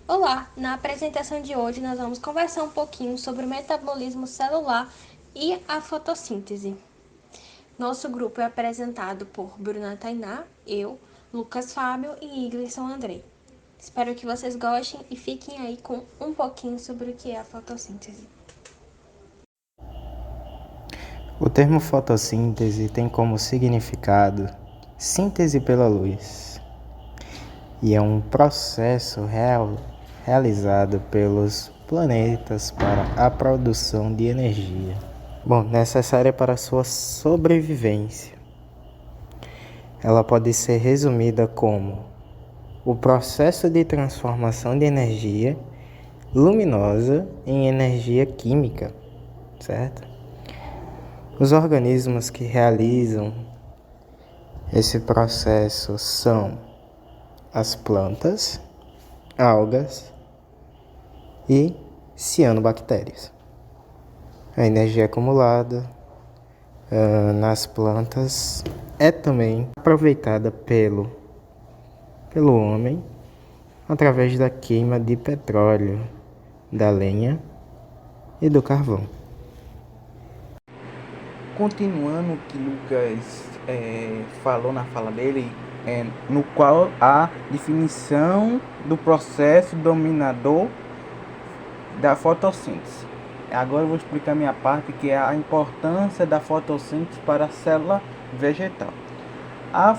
Olá! Na apresentação de hoje nós vamos conversar um pouquinho sobre o metabolismo celular e a fotossíntese. Nosso grupo é apresentado por Bruna Tainá, eu, Lucas Fábio e Iglisson Andrei. Espero que vocês gostem e fiquem aí com um pouquinho sobre o que é a fotossíntese. O termo fotossíntese tem como significado síntese pela luz e é um processo realizado pelos planetas para a produção de energia, necessária para sua sobrevivência. Ela pode ser resumida como o processo de transformação de energia luminosa em energia química, certo? Os organismos que realizam esse processo são as plantas, algas e cianobactérias. A energia acumulada nas plantas é também aproveitada pelo homem através da queima de petróleo, da lenha e do carvão. Continuando o que Lucas falou na fala dele, no qual a definição do processo dominador da fotossíntese. Agora eu vou explicar a minha parte, que é a importância da fotossíntese para a célula vegetal. A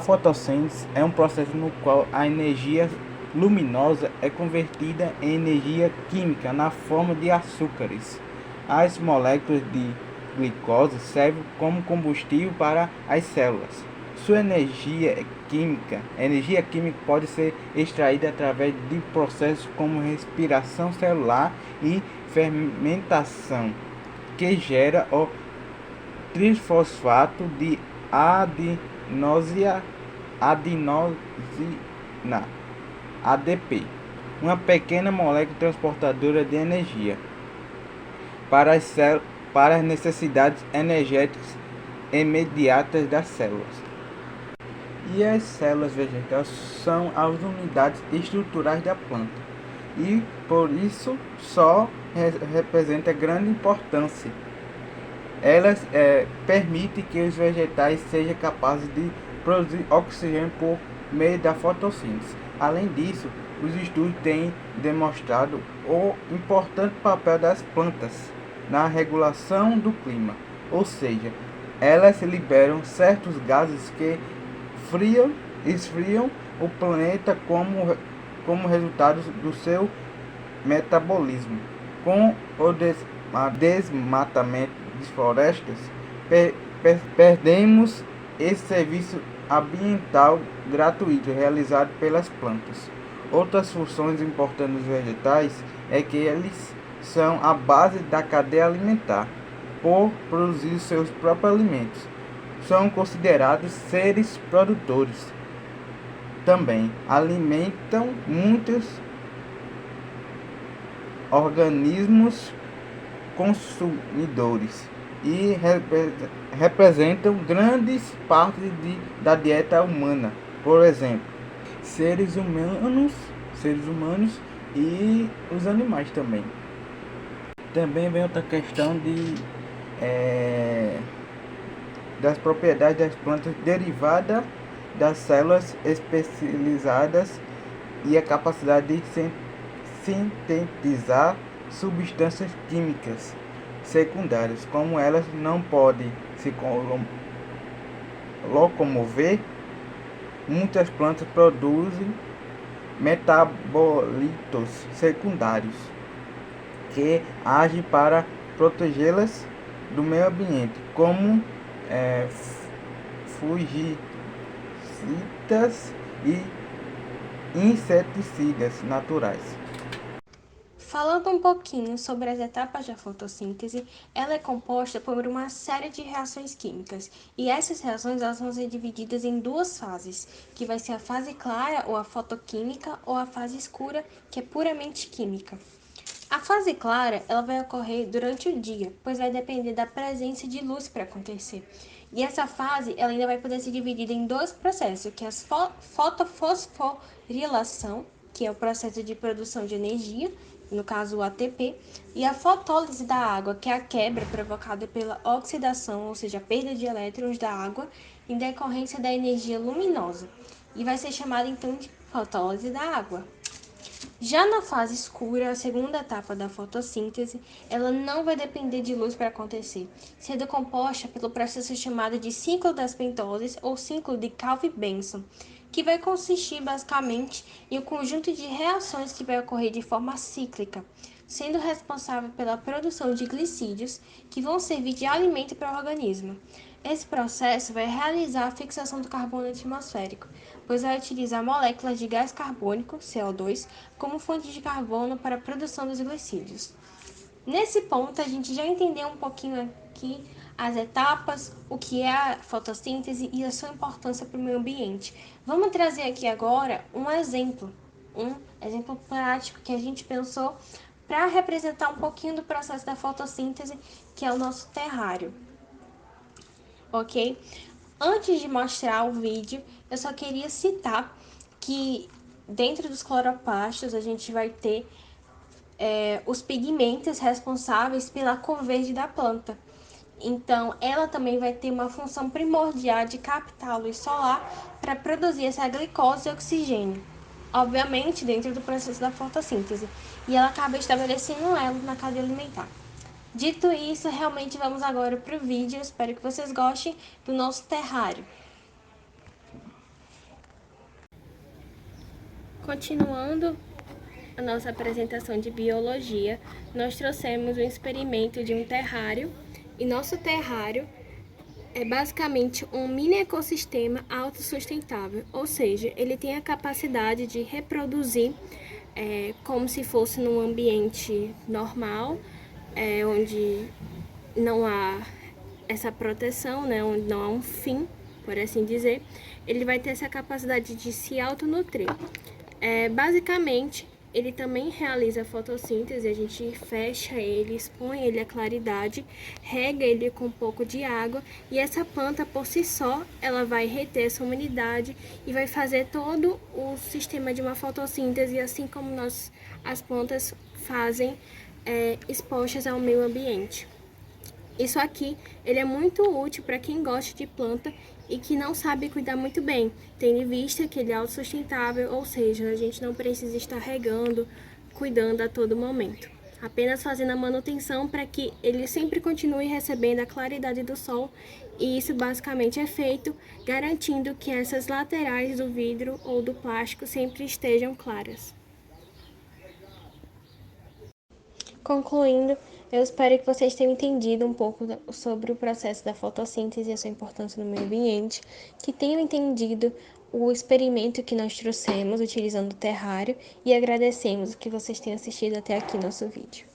fotossíntese é um processo no qual a energia luminosa é convertida em energia química na forma de açúcares. As moléculas de glicose servem como combustível para as células. Sua energia química pode ser extraída através de processos como respiração celular e fermentação, que gera o trifosfato de adenosina, ADP, uma pequena molécula transportadora de energia para as necessidades energéticas imediatas das células. E as células vegetais são as unidades estruturais da planta, e por isso só representa grande importância. Elas permitem que os vegetais sejam capazes de produzir oxigênio por meio da fotossíntese. Além disso, os estudos têm demonstrado o importante papel das plantas na regulação do clima, ou seja, elas liberam certos gases que esfriam o planeta como resultado do seu metabolismo. Com o desmatamento de florestas, perdemos esse serviço ambiental gratuito realizado pelas plantas. Outras funções importantes dos vegetais é que eles são a base da cadeia alimentar. Por produzir seus próprios alimentos, são considerados seres produtores. Também alimentam muitos organismos consumidores e representam grandes partes da dieta humana. Por exemplo, seres humanos e os animais também. Também vem outra questão das propriedades das plantas derivadas das células especializadas e a capacidade de sintetizar substâncias químicas secundárias. Como elas não podem se locomover, muitas plantas produzem metabolitos secundários que agem para protegê-las do meio ambiente, como fungicidas e inseticidas naturais. Falando um pouquinho sobre as etapas da fotossíntese, ela é composta por uma série de reações químicas, e essas reações elas vão ser divididas em duas fases, que vai ser a fase clara, ou a fotoquímica, ou a fase escura, que é puramente química. A fase clara ela vai ocorrer durante o dia, pois vai depender da presença de luz para acontecer. E essa fase ela ainda vai poder ser dividida em dois processos, que é a fotofosforilação que é o processo de produção de energia, no caso o ATP, e a fotólise da água, que é a quebra provocada pela oxidação, ou seja, a perda de elétrons da água em decorrência da energia luminosa, e vai ser chamada então de fotólise da água. Já na fase escura, a segunda etapa da fotossíntese, ela não vai depender de luz para acontecer, sendo composta pelo processo chamado de ciclo das pentoses ou ciclo de Calvin-Benson, que vai consistir basicamente em um conjunto de reações que vai ocorrer de forma cíclica, sendo responsável pela produção de glicídios que vão servir de alimento para o organismo. Esse processo vai realizar a fixação do carbono atmosférico, pois vai utilizar moléculas de gás carbônico, CO2, como fonte de carbono para a produção dos glicídios. Nesse ponto, a gente já entendeu um pouquinho aqui as etapas, o que é a fotossíntese e a sua importância para o meio ambiente. Vamos trazer aqui agora um exemplo prático que a gente pensou para representar um pouquinho do processo da fotossíntese, que é o nosso terrário. Ok? Antes de mostrar o vídeo, eu só queria citar que dentro dos cloroplastos a gente vai ter os pigmentos responsáveis pela cor verde da planta. Então, ela também vai ter uma função primordial de captar a luz solar para produzir essa glicose e oxigênio, obviamente dentro do processo da fotossíntese, e ela acaba estabelecendo um elo na cadeia alimentar. Dito isso, realmente vamos agora para o vídeo. Espero que vocês gostem do nosso terrário. Continuando a nossa apresentação de biologia, nós trouxemos um experimento de um terrário, e nosso terrário é basicamente um mini ecossistema autossustentável, ou seja, ele tem a capacidade de reproduzir como se fosse num ambiente normal, onde não há essa proteção, né, onde não há um fim, por assim dizer, ele vai ter essa capacidade de se autonutrir. Basicamente, ele também realiza a fotossíntese, a gente fecha ele, expõe ele à claridade, rega ele com um pouco de água, e essa planta por si só, ela vai reter essa umidade e vai fazer todo o sistema de uma fotossíntese, assim como as plantas fazem expostas ao meio ambiente. Isso aqui, ele é muito útil para quem gosta de planta e que não sabe cuidar muito bem, tendo em vista que ele é autossustentável, ou seja, a gente não precisa estar regando, cuidando a todo momento. Apenas fazendo a manutenção para que ele sempre continue recebendo a claridade do sol, e isso basicamente é feito garantindo que essas laterais do vidro ou do plástico sempre estejam claras. Concluindo, eu espero que vocês tenham entendido um pouco sobre o processo da fotossíntese e a sua importância no meio ambiente, que tenham entendido o experimento que nós trouxemos utilizando o terrário, e agradecemos que vocês tenham assistido até aqui nosso vídeo.